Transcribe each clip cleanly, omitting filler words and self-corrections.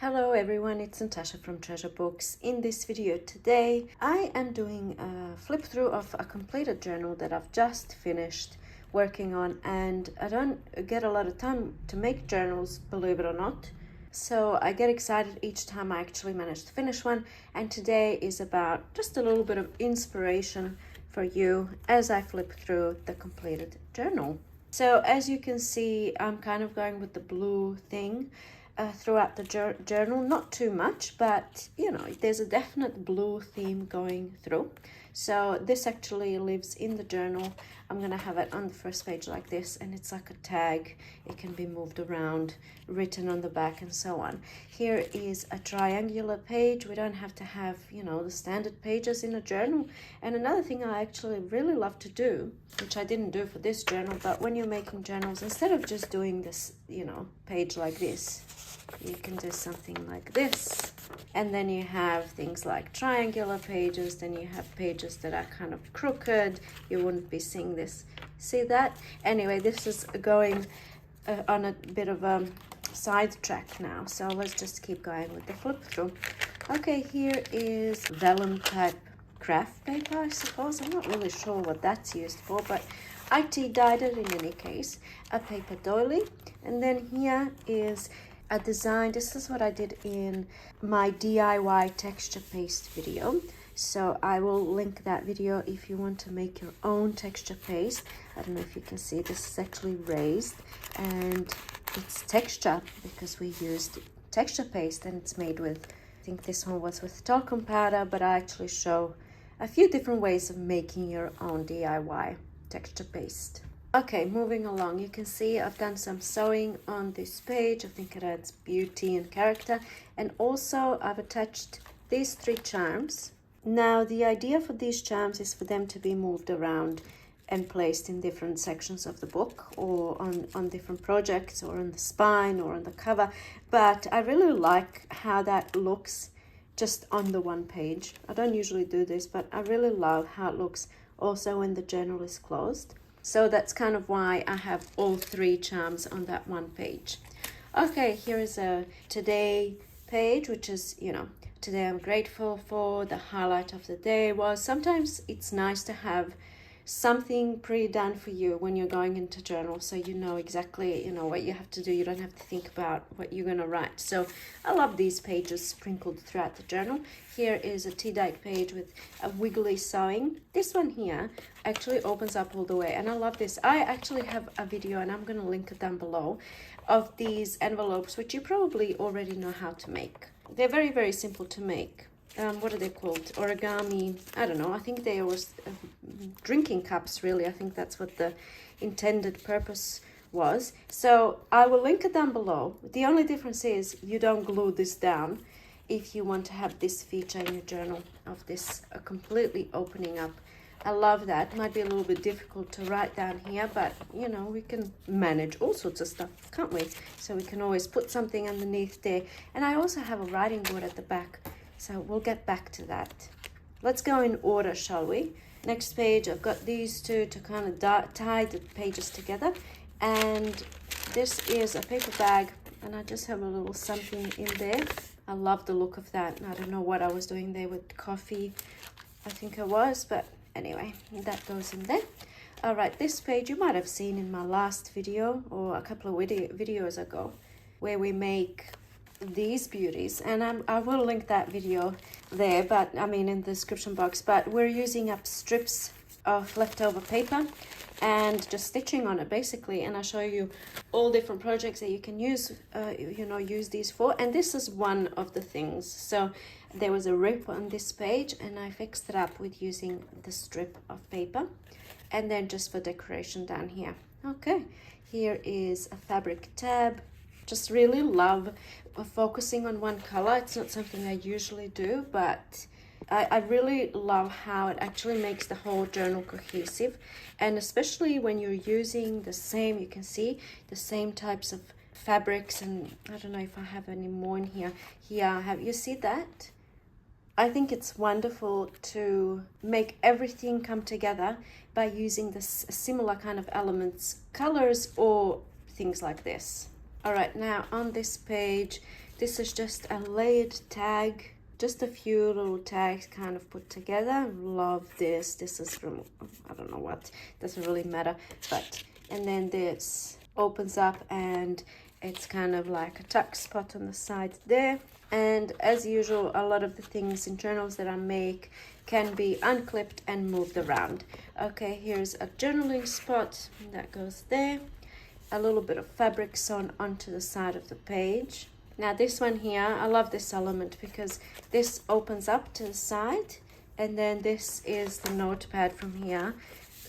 Hello everyone, it's Natasha from Treasure Books. In this video today, I am doing a flip through of a completed journal that I've just finished working on, and I don't get a lot of time to make journals, believe it or not. So I get excited each time I actually manage to finish one, and today is about just a little bit of inspiration for you as I flip through the completed journal. So as you can see, I'm kind of going with the blue thing throughout the journal, not too much, but you know, there's a definite blue theme going through. So this actually lives in the journal. I'm gonna have it on the first page like this, and it's like a tag. It can be moved around, written on the back, and so on. Here is a triangular page. We don't have to have, you know, the standard pages in a journal. And another thing I actually really love to do, which I didn't do for this journal, but when you're making journals, instead of just doing this, you know, page like this, you can do something like this. And then you have things like triangular pages, then you have pages that are kind of crooked. You wouldn't be seeing this. See that? Anyway, this is going on a bit of a sidetrack now, so let's just keep going with the flip through. Okay, here is vellum type craft paper, I suppose. I'm not really sure what that's used for, but I tea-dyed it in any case. A paper doily, and then here is a design. This is what I did in my DIY texture paste video, so I will link that video if you want to make your own texture paste. I don't know if you can see, this is actually raised and it's texture because we used texture paste, and it's made with, I think this one was with talcum powder, but I actually show a few different ways of making your own DIY texture paste. Okay, moving along, you can see I've done some sewing on this page. I think it adds beauty and character. And also I've attached these 3 charms. Now the idea for these charms is for them to be moved around and placed in different sections of the book, or on different projects, or on the spine, or on the cover. But I really like how that looks just on the one page. I don't usually do this, but I really love how it looks also when the journal is closed. So that's kind of why I have all 3 charms on that one page. Okay, here is a today page, which is, you know, today I'm grateful for. The highlight of the day was, sometimes it's nice to have something pre-done for you when you're going into journal, so you know exactly, you know, what you have to do. You don't have to think about what you're gonna write. So I love these pages sprinkled throughout the journal. Here is a tea-dyed page with a wiggly sewing. This one here actually opens up all the way, and I love this. I actually have a video, and I'm gonna link it down below, of these envelopes, which you probably already know how to make. They're very, very simple to make. What are they called? Origami, I don't know. I think they were drinking cups, really. I think that's what the intended purpose was. So I will link it down below. The only difference is you don't glue this down if you want to have this feature in your journal of this completely opening up. I love that. Might be a little bit difficult to write down here, but you know, we can manage all sorts of stuff, can't we? So we can always put something underneath there. And I also have a writing board at the back, so we'll get back to that. Let's go in order, shall we? Next page, I've got these 2 to kind of tie the pages together. And this is a paper bag, and I just have a little something in there. I love the look of that. I don't know what I was doing there with coffee, I think I was, but anyway, that goes in there. All right, this page you might have seen in my last video, or a couple of videos ago, where we make these beauties, and I will link that video there, but I mean in the description box. But we're using up strips of leftover paper and just stitching on it basically, and I'll show you all different projects that you can use you know, use these for. And this is one of the things. So there was a rip on this page, and I fixed it up with using the strip of paper, and then just for decoration down here. Okay, here is a fabric tab. Just really love focusing on one color. It's not something I usually do, but I really love how it actually makes the whole journal cohesive. And especially when you're using the same, you can see the same types of fabrics, and I don't know if I have any more in here. Here I have, you see that? I think it's wonderful to make everything come together by using this similar kind of elements, colors, or things like this. All right, now on this page, this is just a layered tag, just a few little tags kind of put together. Love this. This is from, I don't know what, doesn't really matter, but, and then this opens up and it's kind of like a tuck spot on the side there. And as usual, a lot of the things in journals that I make can be unclipped and moved around. Okay, here's a journaling spot that goes there. A little bit of fabric sewn onto the side of the page. Now this one here, I love this element because this opens up to the side, and then this is the notepad from here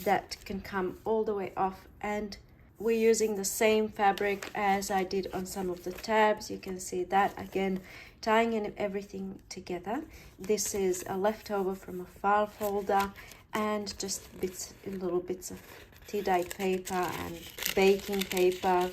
that can come all the way off, and we're using the same fabric as I did on some of the tabs. You can see that again, tying in everything together. This is a leftover from a file folder and just little bits of tea-dyed paper and baking paper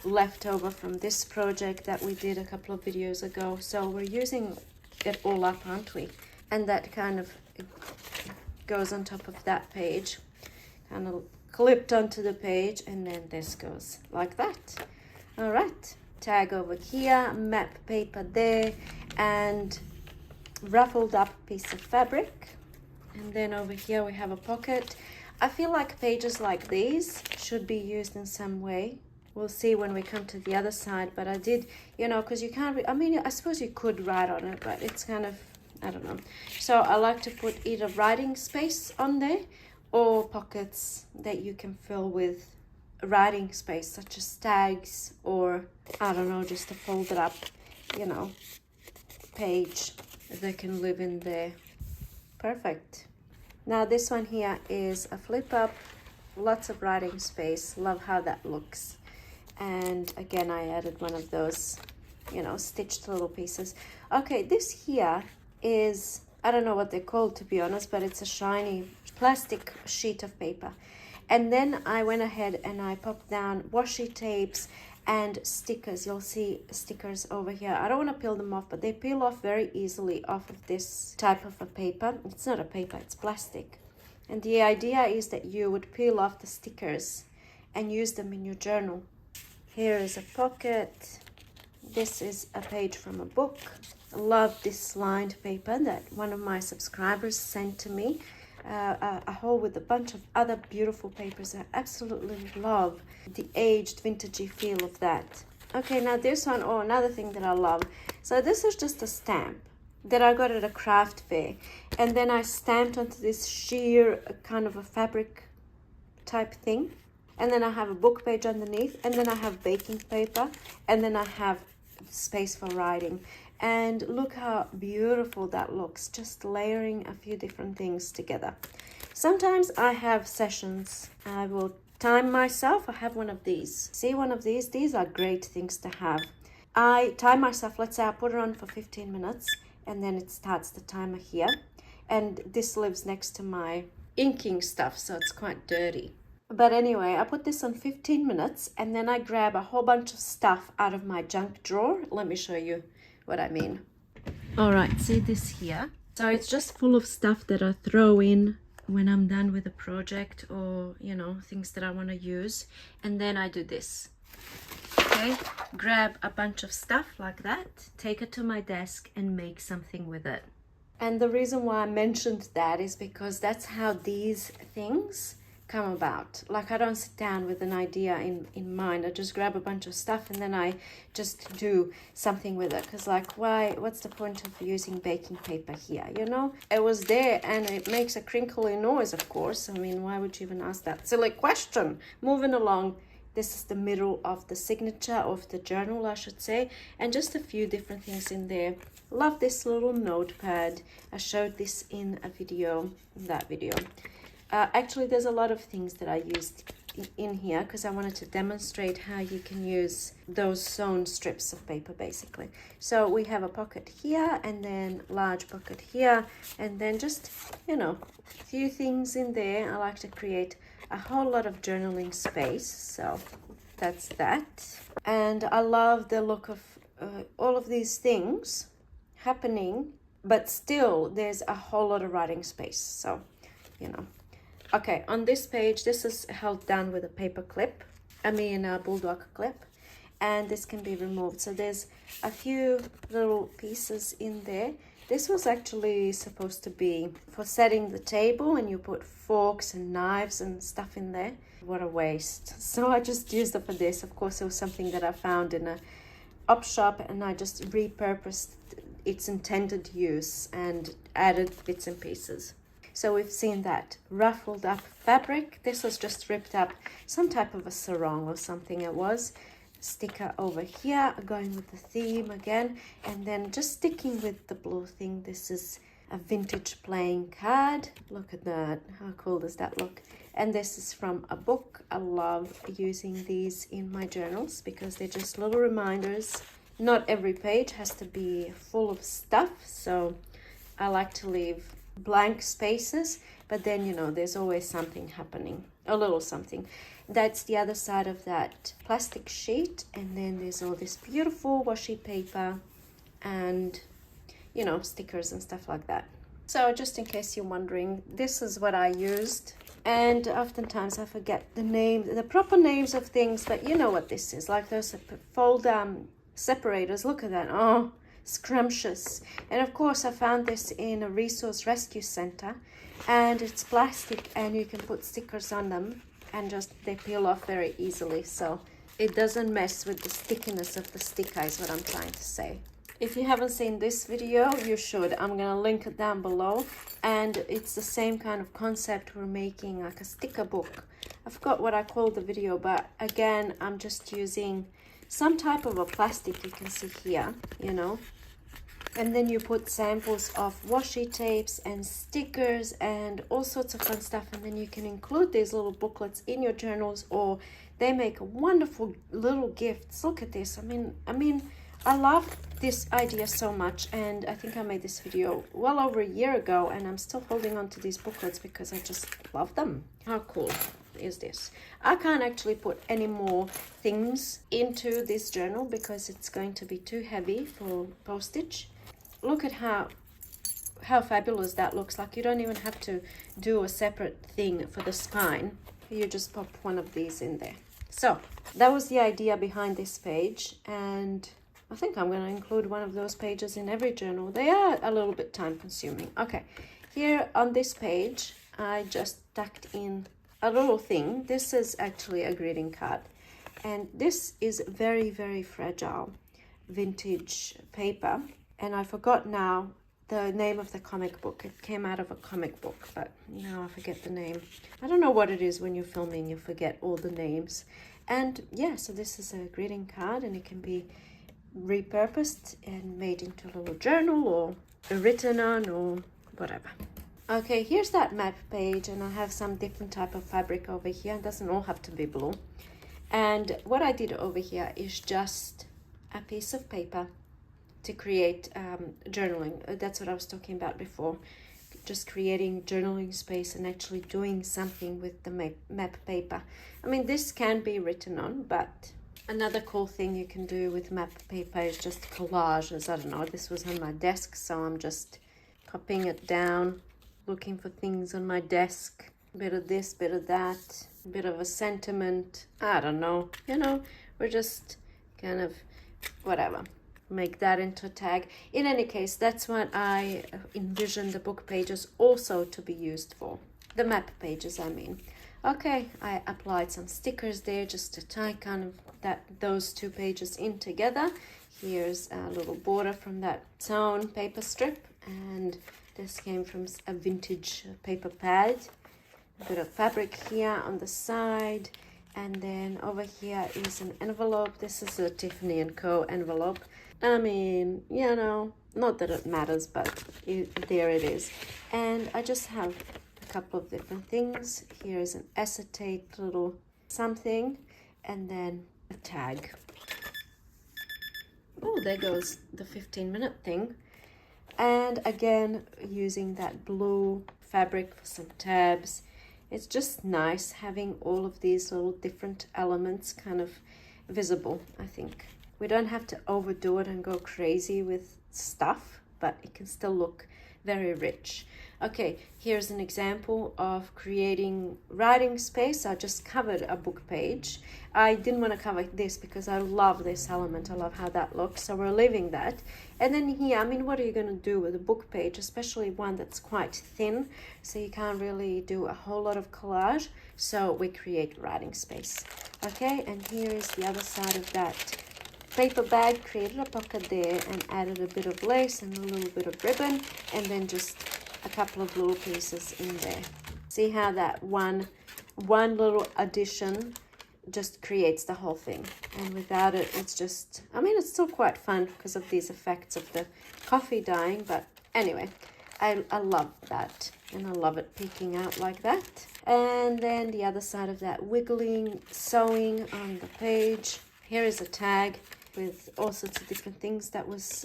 leftover from this project that we did a couple of videos ago. So we're using it all up, aren't we? And that kind of goes on top of that page, kind of clipped onto the page, and then this goes like that. All right, tag over here, map paper there, and ruffled up piece of fabric. And then over here we have a pocket. I feel like pages like these should be used in some way. We'll see when we come to the other side, but I did, you know, because you can't, I mean, I suppose you could write on it, but it's kind of, I don't know. So I like to put either writing space on there or pockets that you can fill with writing space, such as tags, or I don't know, just a folded up, you know, page that can live in there. Perfect. Now this one here is a flip up, lots of writing space. Love how that looks. And again, I added one of those, you know, stitched little pieces. Okay, this here is, I don't know what they're called, to be honest, but it's a shiny plastic sheet of paper. And then I went ahead and I popped down washi tapes and stickers. You'll see stickers over here. I don't want to peel them off, but they peel off very easily off of this type of a paper. It's not a paper, it's plastic. And the idea is that you would peel off the stickers and use them in your journal. Here is a pocket. This is a page from a book. I love this lined paper that one of my subscribers sent to me. A whole with a bunch of other beautiful papers. I absolutely love the aged vintagey feel of that. Okay, now this one, oh, another thing that I love. So this is just a stamp that I got at a craft fair, and then I stamped onto this sheer kind of a fabric type thing. And then I have a book page underneath, and then I have baking paper, and then I have space for writing. And look how beautiful that looks, just layering a few different things together. Sometimes I have sessions. I will time myself. I have one of these. See, one of these? These are great things to have. I time myself. Let's say I put it on for 15 minutes, and then it starts the timer here. And this lives next to my inking stuff, so it's quite dirty. But anyway, I put this on 15 minutes, and then I grab a whole bunch of stuff out of my junk drawer. Let me show you what I mean. All right, see this here? So it's just full of stuff that I throw in when I'm done with a project, or, you know, things that I want to use. And then I do this. Okay, grab a bunch of stuff like that, take it to my desk and make something with it. And the reason why I mentioned that is because that's how these things come about. Like, I don't sit down with an idea in mind. I just grab a bunch of stuff and then I just do something with it. Because, like, what's the point of using baking paper here, you know? It was there and it makes a crinkly noise, of course. I mean, why would you even ask that silly question? Moving along. This is the middle of the signature of the journal, I should say, and just a few different things in there. Love this little notepad. I showed this in a video, actually, there's a lot of things that I used in here because I wanted to demonstrate how you can use those sewn strips of paper, basically. So we have a pocket here, and then large pocket here, and then just, you know, a few things in there. I like to create a whole lot of journaling space, so that's that. And I love the look of all of these things happening, but still there's a whole lot of writing space, so, you know. Okay, on this page, this is held down with a paper clip, a bulldog clip, and this can be removed. So there's a few little pieces in there. This was actually supposed to be for setting the table, and you put forks and knives and stuff in there. What a waste. So I just used it for this. Of course, it was something that I found in a op shop, and I just repurposed its intended use and added bits and pieces. So we've seen that ruffled up fabric. This was just ripped up, some type of a sarong or something it was. Sticker over here, going with the theme again, and then just sticking with the blue thing. This is a vintage playing card. Look at that. How cool does that look? And this is from a book. I love using these in my journals because they're just little reminders. Not every page has to be full of stuff, so I like to leave blank spaces, but then, you know, there's always something happening, a little something. That's the other side of that plastic sheet, and then there's all this beautiful washi paper and, you know, stickers and stuff like that. So just in case you're wondering, this is what I used, and oftentimes I forget the proper names of things, but you know what this is, like those fold separators. Look at that. Oh, scrumptious. And of course I found this in a resource rescue center, and it's plastic, and you can put stickers on them, and just they peel off very easily, so it doesn't mess with the stickiness of the sticker is what I'm trying to say. If you haven't seen this video, you should. I'm gonna link it down below, and it's the same kind of concept. We're making like a sticker book. I forgot what I called the video, but again, I'm just using some type of a plastic, you can see here, you know, and then you put samples of washi tapes and stickers and all sorts of fun stuff, and then you can include these little booklets in your journals, or they make wonderful little gifts. Look at this. I mean I love this idea so much, and I think I made this video well over a year ago, and I'm still holding on to these booklets because I just love them. How cool is this? I can't actually put any more things into this journal because it's going to be too heavy for postage. Look at how fabulous that looks. Like you don't even have to do a separate thing for the spine. You just pop one of these in there. So that was the idea behind this page, and I think I'm going to include one of those pages in every journal. They are a little bit time consuming. Okay, here on this page I just tucked in a little thing. This is actually a greeting card, and this is very, very fragile vintage paper, and I forgot now the name of the comic book. It came out of a comic book, but now I forget the name. I don't know what it is when you're filming, you forget all the names. And yeah, so this is a greeting card, and it can be repurposed and made into a little journal or written on or whatever. Okay, here's that map page, and I have some different type of fabric over here. It doesn't all have to be blue. And what I did over here is just a piece of paper to create journaling. That's what I was talking about before. Just creating journaling space and actually doing something with the map paper. I mean, this can be written on, but another cool thing you can do with map paper is just collages. I don't know, this was on my desk, so I'm just popping it down, looking for things on my desk. A bit of this, bit of that, a bit of a sentiment. I don't know, you know, we're just kind of whatever. Make that into a tag. In any case, that's what I envision the book pages also to be used for. The map pages, I mean. Okay, I applied some stickers there just to tie kind of those two pages in together. Here's a little border from that sewn paper strip, and this came from a vintage paper pad. A bit of fabric here on the side, and then over here is an envelope. This is a Tiffany & Co. envelope. I mean, you know, not that it matters, but there it is. And I just have a couple of different things. Here's an acetate little something, and then a tag. Oh, there goes the 15-minute thing. And again, using that blue fabric for some tabs. It's just nice having all of these little different elements kind of visible, I think. We don't have to overdo it and go crazy with stuff, but it can still look very rich. Okay, here's an example of creating writing space. I just covered a book page. I didn't want to cover this because I love this element. I love how that looks, so we're leaving that. And then here, I mean, what are you going to do with a book page, especially one that's quite thin, so you can't really do a whole lot of collage, so we create writing space. Okay, and here is the other side of that paper bag. Created a pocket there and added a bit of lace and a little bit of ribbon, and then just a couple of little pieces in there. See how that one little addition just creates the whole thing, and without it, it's just, I mean, it's still quite fun because of these effects of the coffee dyeing, but anyway, I love that, and I love it peeking out like that. And then the other side of that, wiggling, sewing on the page. Here is a tag with all sorts of different things that was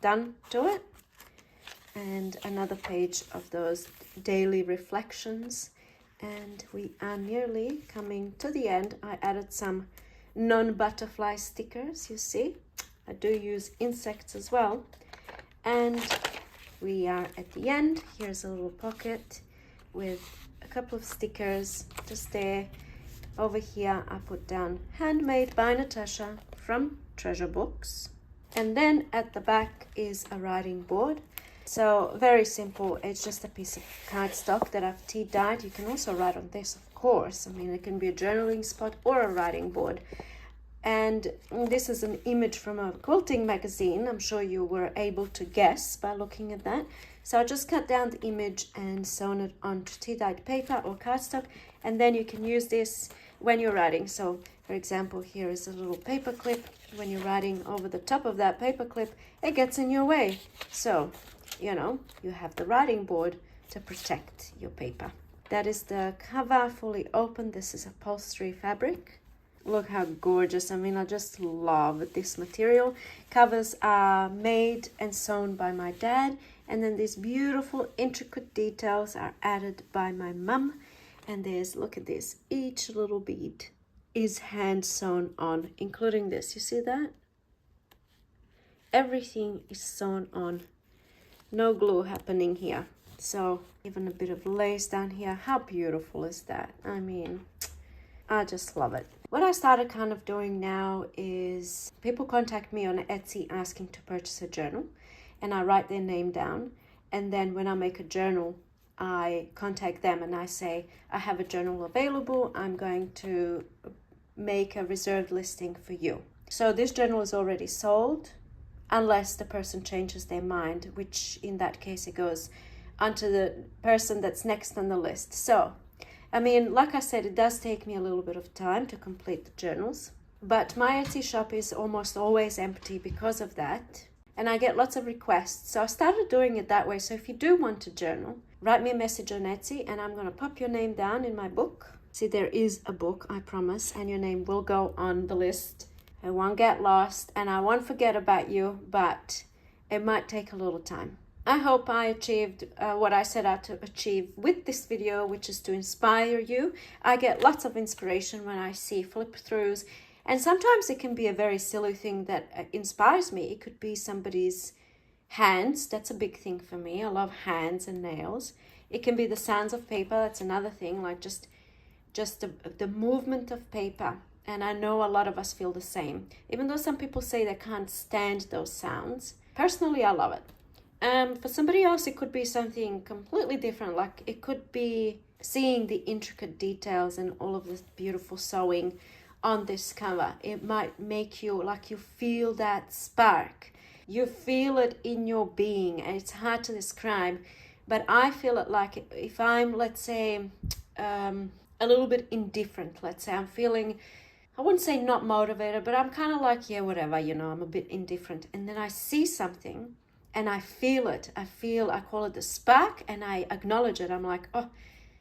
done to it, and another page of those daily reflections. And we are nearly coming to the end. I added some non-butterfly stickers, you see. I do use insects as well. And we are at the end. Here's a little pocket with a couple of stickers just there. Over here, I put down Handmade by Natasha from Treasure Books. And then at the back is a writing board. So very simple. It's just a piece of cardstock that I've tea dyed. You can also write on this, of course. I mean, it can be a journaling spot or a writing board. And this is an image from a quilting magazine. I'm sure you were able to guess by looking at that. So I just cut down the image and sewn it onto tea dyed paper or cardstock, and then you can use this when you're writing. So for example, here is a little paper clip. When you're writing over the top of that paper clip, it gets in your way. So you have the writing board to protect your paper. That is the cover, fully open. This is upholstery fabric. Look how gorgeous. I mean, I just love this material. Covers are made and sewn by my dad, and then these beautiful intricate details are added by my mum. And look at this, each little bead is hand sewn on, including this. You see that? Everything is sewn on. No glue happening here. So even a bit of lace down here. How beautiful is that? I mean, I just love it. What I started kind of doing now is people contact me on Etsy asking to purchase a journal, and I write their name down. And then when I make a journal, I contact them and I say, I have a journal available. I'm going to make a reserved listing for you. So this journal is already sold, unless the person changes their mind, which in that case it goes onto the person that's next on the list. So, I mean, like I said, it does take me a little bit of time to complete the journals, but my Etsy shop is almost always empty because of that, and I get lots of requests. So I started doing it that way. So if you do want a journal, write me a message on Etsy and I'm going to pop your name down in my book. See, there is a book, I promise, and your name will go on the list. I won't get lost and I won't forget about you, but it might take a little time. I hope I achieved what I set out to achieve with this video, which is to inspire you. I get lots of inspiration when I see flip throughs, and sometimes it can be a very silly thing that inspires me. It could be somebody's hands. That's a big thing for me. I love hands and nails. It can be the sounds of paper. That's another thing, like just the movement of paper. And I know a lot of us feel the same. Even though some people say they can't stand those sounds, personally, I love it. For somebody else, it could be something completely different. Like it could be seeing the intricate details and all of this beautiful sewing on this cover. It might make you, like, you feel that spark. You feel it in your being, and it's hard to describe. But I feel it like if I'm, let's say, a little bit indifferent. Let's say I'm feeling, I wouldn't say not motivated, but I'm kind of like, yeah, whatever, I'm a bit indifferent. And then I see something and I feel it. I call it the spark, and I acknowledge it. I'm like, oh,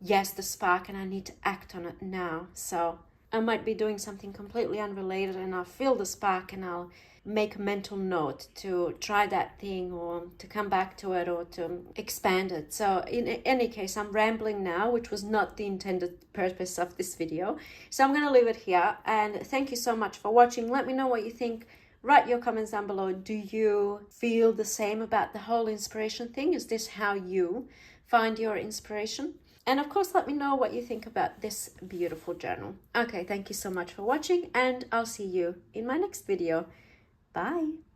yes, the spark, and I need to act on it now. So I might be doing something completely unrelated and I'll feel the spark and I'll make a mental note to try that thing or to come back to it or to expand it. So in any case, I'm rambling now, which was not the intended purpose of this video. So I'm going to leave it here, and thank you so much for watching. Let me know what you think Write your comments down below. Do you feel the same about the whole inspiration thing? Is this how you find your inspiration? And of course, let me know what you think about this beautiful journal. Okay, thank you so much for watching, and I'll see you in my next video. Bye.